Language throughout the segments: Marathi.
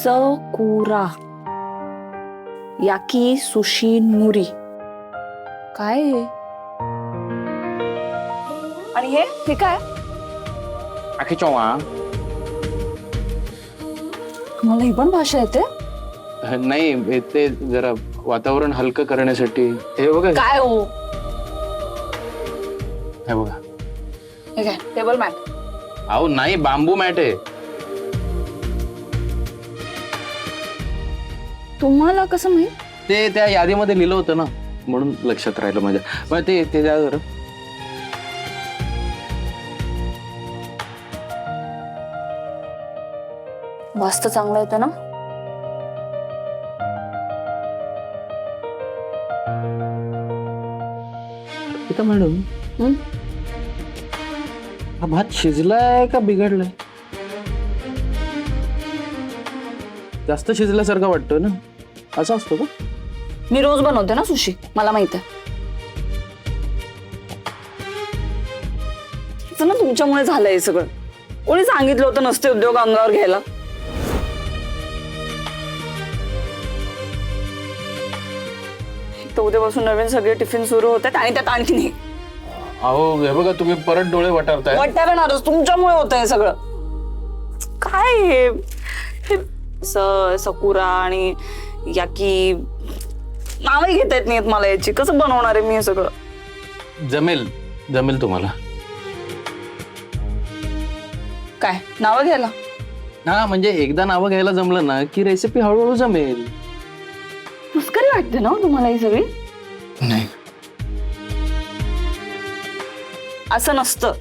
सकूरा याकी सुशी नुरी काय आहे? आणि हे काय? आखीचोवा मला ही पण भाषा येते? नाही, ते जरा वातावरण हलकं करण्यासाठी. हे बघा काय हो? हे बघा. हे काय टेबल मॅट? अहो नाही, बांबू मॅट आहे. तुम्हाला कसं माहित? ते त्या यादीमध्ये लिहिलं होतं ना, म्हणून लक्षात राहिलं माझ्या. पण ते द्या जरा. वास्त चांगलं येतं ना? मॅडम हा भात शिजलाय का बिघडलाय? जास्त शिजल्यासारखं वाटतं ना, असं असतं का? मी रोज बनवते ना सुशी, मला माहित आहे. ना तुमच्यामुळे झालंय सगळं. कोणी सांगितलं होतं नसते उद्योग अंगावर घ्यायला? तर उद्यापासून नवीन सगळे टिफिन सुरू होतात आणि त्यात आणखीन हे. अहो हे बघा, तुम्ही परत डोळे वटारताय. वाटणारच, तुमच्यामुळे होत आहे सगळं. काय हे सकुरा आणि याकी नावही घेता येत नाहीत मला याची. कसं बनवणार आहे मी हे सगळं? जमेल जमेल तुम्हाला. काय नावं घ्यायला? हा म्हणजे एकदा नावं घ्यायला जमलं ना की रेसिपी हळूहळू जमेल. मस्करी वाटते ना तुम्हाला ही सगळी? नाही, असं नसतं.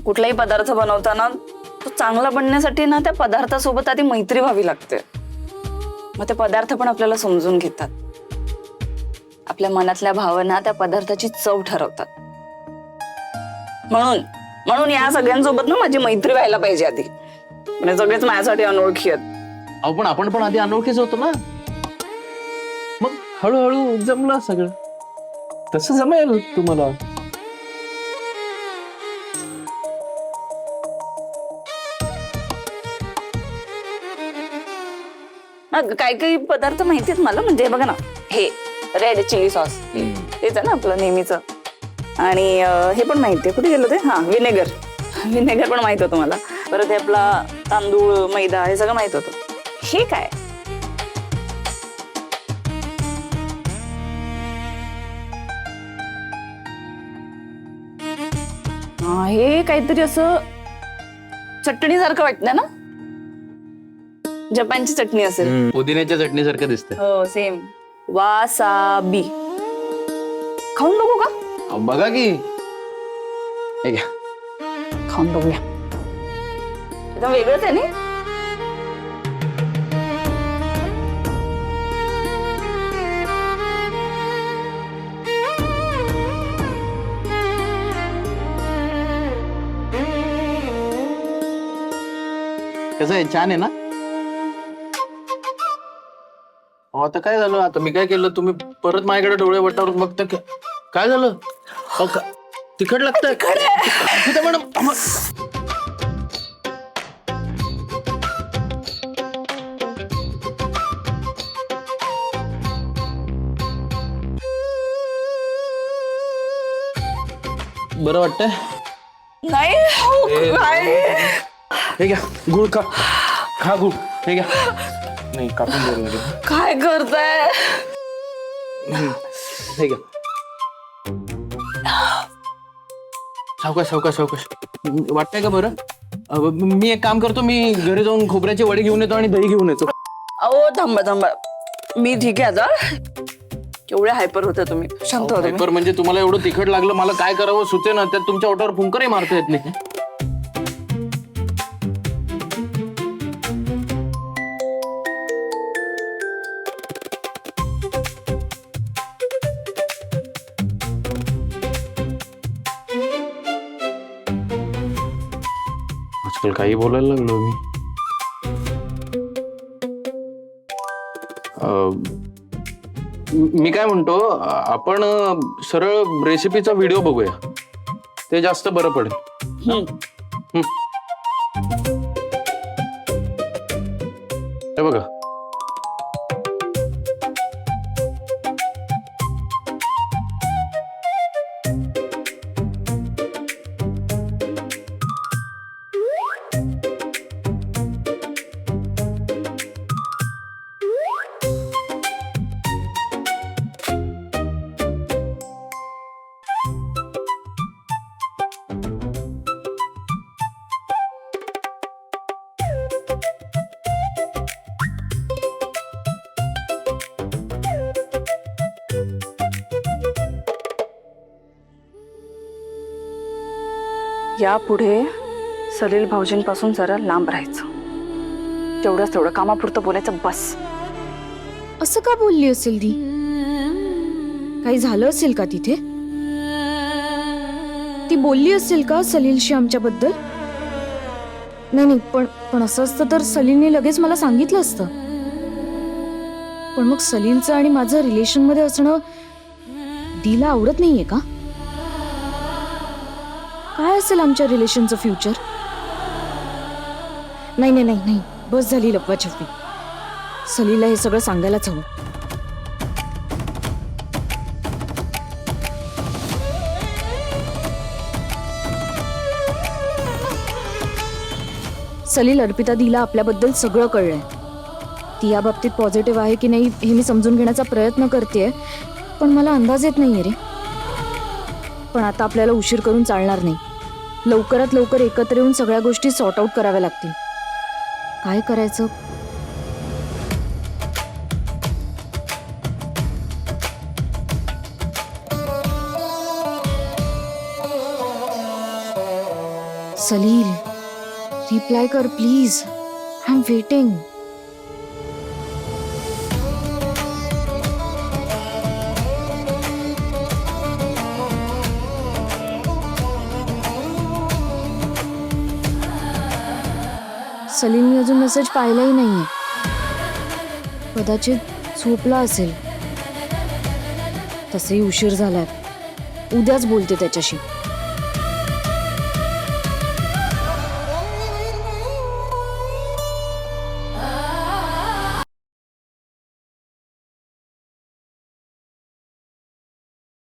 कुठलाही पदार्थ बनवताना तो चांगला बनण्यासाठी ना त्या पदार्थासोबत आधी मैत्री व्हावी लागते. मग ते पदार्थ पण आपल्याला समजून घेतात. आपल्या मनातल्या भावना त्या पदार्थाची चव ठरवतात. म्हणून या सगळ्यांसोबत ना माझी मैत्री व्हायला पाहिजे आधी. म्हणजे सगळेच माझ्यासाठी अनोळखी आहेत. अहो पण आपण पण आधी अनोळखीच होतो ना, मग हळूहळू जमलं सगळं. तसं जमेल तुम्हाला. काही काही पदार्थ माहितीत मला. म्हणजे बघा ना, हे रेड चिली सॉस तेच आहे ना आपलं नेहमीचं. आणि हे पण माहितीये. कुठे गेलो ते? हा, विनेगर पण माहित होतं मला. परत हे आपला तांदूळ, मैदा हे सगळं माहित होतं. हे काय? हे काहीतरी असं चटणी सारखं वाटतं ना? जपानची चटणी असेल. पुदिन्याच्या चटणीसारखं दिसतंय. हो सेम. वासाबी. खाऊन बघू का? बघा की. हे घ्या. खाऊन बघूया. एकदम वेगळंच आहे ना? कसं आहे, छान आहे ना? आता काय झालं? आता मी काय केलं? तुम्ही परत माझ्याकडे डोळे वटारून बघता. काय झालं? तिखट लागतंय. मॅडम बरं वाटतंय? नाही. हे घ्या गुळ. खा गुळ. हे घ्या. नाही, कापून द्यायला लागेल. काय करताय? हे घ्या. सावकाश वाटतंय का बरं? मी एक काम करतो, मी घरी जाऊन खोबऱ्याची वडी घेऊन येतो आणि दही घेऊन येतो. अहो थांबा. मी ठीक आहे आता. केवढे हायपर होते तुम्ही. शांत होते. हायपर म्हणजे तुम्हाला एवढं तिखट लागलं, मला काय करावं सुचे ना. त्यात तुमच्या ओठावर फुंकरही मारता येत नाही. आजकाल काही बोलायला लागलो मी. मी काय म्हणतो, आपण सरळ रेसिपीचा व्हिडिओ बघूया, ते जास्त बरं पडेल. यापुढे सलील भाऊजींपासून जरा लांब राहायचं. तेवढं कामापुरतं बोलायचं बस. असं का बोलली असेल ती? काही झालं असेल का तिथे? ती बोलली असेल का सलीलशी आमच्याबद्दल? नाही, पण असं असतं तर सलीलने लगेच मला सांगितलं असतं. पण मग सलीलचं आणि माझं रिलेशन मध्ये असणं दीला आवडत नाहीये का? काय असेल आमच्या रिलेशनचं फ्युचर? नाही, बस झाली लपवाछपवी. सलीलला हे सगळं सांगायलाच हवं. सलील, अर्पिता दीला आपल्याबद्दल सगळं कळलंय. ती या बाबतीत पॉझिटिव्ह आहे की नाही हे मी समजून घेण्याचा प्रयत्न करतेय, पण मला अंदाज येत नाहीये रे. पण आता आपल्याला उशीर करून चालणार नाही. लवकरात लवकर एकत्र येऊन सगळ्या गोष्टी सॉर्ट आउट कराव्या लागतील. काय करायचं? सलील, रिप्लाय कर प्लीज. I am waiting. सलीलने अजून मेसेज पाहिलाही नाहीये. कदाचित झोपला असेल. तसेही उशीर झालाय. उद्याच बोलते त्याच्याशी.